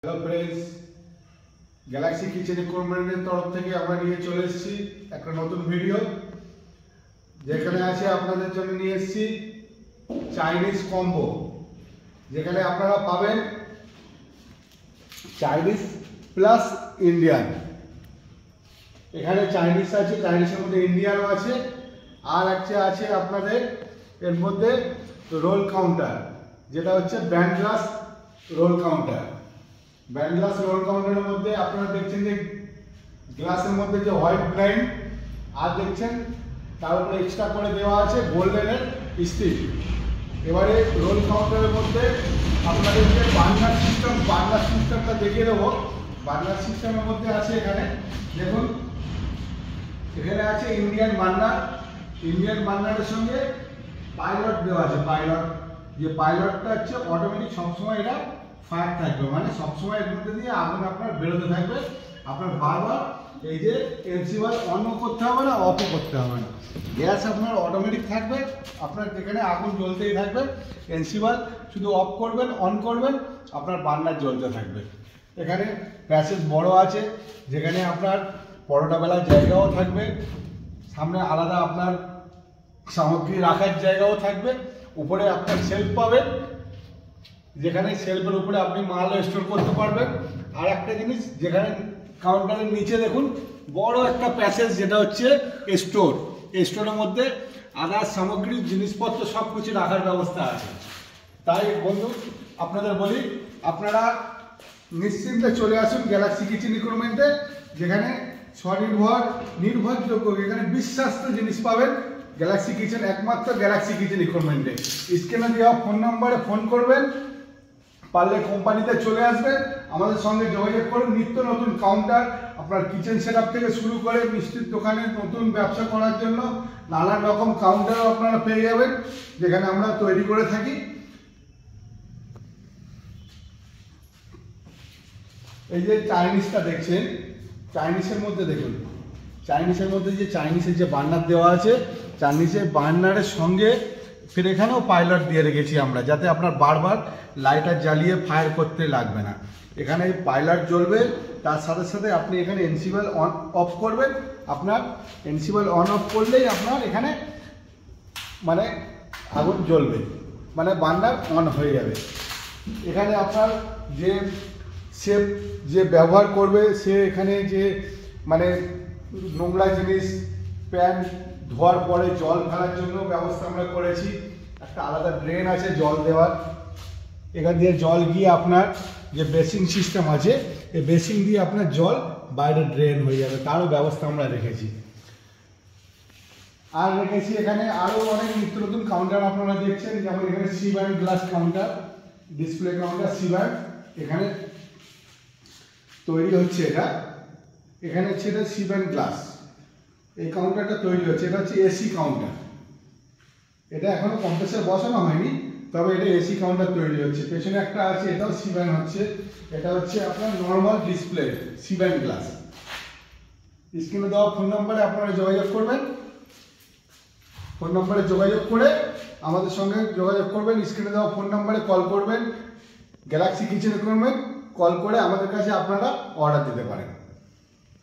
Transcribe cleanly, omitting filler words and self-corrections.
Hello friends, Galaxy kitchen ইকুইপমেন্টের তরফ থেকে আমরা নিয়ে চলে এসেছি একটা নতুন ভিডিও, যেখানে আছে আপনাদের জন্য নিয়ে এসেছি চাইনিজ কম্বো, যেখানে আপনারা পাবেন চাইনিজ প্লাস ইন্ডিয়ান। এখানে চাইনিজ আছে, চাইনিজের মধ্যে ইন্ডিয়ানও আছে, আর একটা আছে আপনাদের এর মধ্যে রোল কাউন্টার, যেটা হচ্ছে band glass roll counter. Band glass roll কাউন্টারের মধ্যে আপনারা দেখছেন যে গ্লাসের মধ্যে যে হোয়াইট ব্লাইন্ড, আর দেখছেন তার উপরে এক্সট্রা করে দেওয়া আছে গোল্ডেনের স্টিক। এবারে রোল কাউন্টারের মধ্যে আপনাদের যে বার্নার সিস্টেমটা দেখিয়ে দেবো। বার্নার সিস্টেমের মধ্যে আছে এখানে দেখুন, এখানে আছে ইন্ডিয়ান বার্নারের সঙ্গে পাইলট দেওয়া আছে। পাইলটটা হচ্ছে অটোমেটিক সবসময় এটা ফায়ার থাকবে, মানে সবসময় এর মধ্যে দিয়ে আগুন আপনার বেরোতে থাকবে। আপনার বারবার এই যে এনসিওয়াল অনও করতে হবে না, অফও করতে হবে না। গ্যাস আপনার অটোমেটিক থাকবে, আপনার যেখানে আগুন জ্বলতেই থাকবে। এনসিওয়াল শুধু অফ করবেন, অন করবেন, আপনার বার্নার জ্বলতে থাকবে। এখানে প্যাসেজ বড় আছে, যেখানে আপনার পরোটা বেলার জায়গাও থাকবে, সামনে আলাদা আপনার সামগ্রী রাখার জায়গাও থাকবে। উপরে আপনার সেলফ পাবেন, যেখানে সেলফের উপরে আপনি মাল স্টোর করতে পারবেন। আর একটা জিনিস, যেখানে কাউন্টারের নিচে দেখুন বড় একটা প্যাসেজ, যেটা হচ্ছে স্টোর। স্টোরের মধ্যে আদার্স সামগ্রী জিনিসপত্র সব কিছু রাখার ব্যবস্থা আছে। তাই বন্ধু আপনাদের বলি, আপনারা নিশ্চিন্তে চলে আসুন গ্যালাক্সি কিচেন ইকুইপমেন্টে, যেখানে নির্ভরযোগ্য, এখানে বিশ্বাস্ত জিনিস পাবেন। গ্যালাক্সি কিচেন, একমাত্র গ্যালাক্সি কিচেন ইকুইপমেন্টে। স্ক্রিনে দেওয়া ফোন নম্বরে ফোন করবেন, পারলে কোম্পানিতে চলে আসবেন, আমাদের সঙ্গে যোগাযোগ করুন। নিত্য নতুন কাউন্টার, আপনার কিচেন সেটআপ থেকে শুরু করে মিষ্টির দোকানে নতুন ব্যবসা করার জন্য নানান রকম কাউন্টারও আপনারা পেয়ে যাবেন, যেখানে আমরা তৈরি করে থাকি। এই যে চাইনিজটা দেখছেন, চাইনিজের মধ্যে দেখুন, চাইনিজের মধ্যে যে চাইনিজের যে বার্নার দেওয়া আছে, চাইনিজের বার্নারের সঙ্গে ফির এখানেও পাইলট দিয়ে রেখেছি আমরা, যাতে আপনার বারবার লাইটার জ্বালিয়ে ফায়ার করতে লাগবে না। এখানে পাইলট জ্বলবে, তার সাথে সাথে আপনি এখানে এনসিওয়াল অন অফ করবেন। আপনার এনসিওয়াল অন অফ করলেই আপনার এখানে মানে আগুন জ্বলবে, মানে বার্নার অন হয়ে যাবে। এখানে আপনার যে শেফ যে ব্যবহার করবে, সে এখানে যে মানে নোংরা জিনিস প্যান ধোয়ার পরে জল ফেলার জন্য ব্যবস্থা আমরা করেছি। একটা আলাদা ড্রেন আছে জল দেওয়ার, এখান দিয়ে জল গিয়ে আপনার যে বেসিং সিস্টেম আছে, এই বেসিং দিয়ে আপনার জল বাইরে ড্রেন হয়ে যাবে, তারও ব্যবস্থা আমরা রেখেছি। আর রেখেছি এখানে আরও অনেক নিত্য নতুন কাউন্টার আপনারা দেখছেন, যেমন এখানে C band glass counter, display counter C band এখানে তৈরি হচ্ছে। এখানে হচ্ছে এটা সি ব্যান্ড গ্লাস, এই কাউন্টারটা তৈরি হচ্ছে। এটা হচ্ছে এসি কাউন্টার, এটা এখনো কম্প্রেসার বসানো হয়নি, তবে এটা এসি কাউন্টার তৈরি হচ্ছে। পেছনে একটা আছে, এটাও সি ব্যান্ড হচ্ছে। এটা হচ্ছে আপনার normal display C band glass. স্ক্রিনে দেওয়া ফোন নম্বরে আপনারা যোগাযোগ করবেন, ফোন নম্বরে যোগাযোগ করে আমাদের সঙ্গে যোগাযোগ করবেন। স্ক্রিনে দেওয়া ফোন নম্বরে কল করবেন, গ্যালাক্সি কিচেন ইকুইপমেন্ট কল করে আমাদের কাছে আপনারা অর্ডার দিতে পারেন।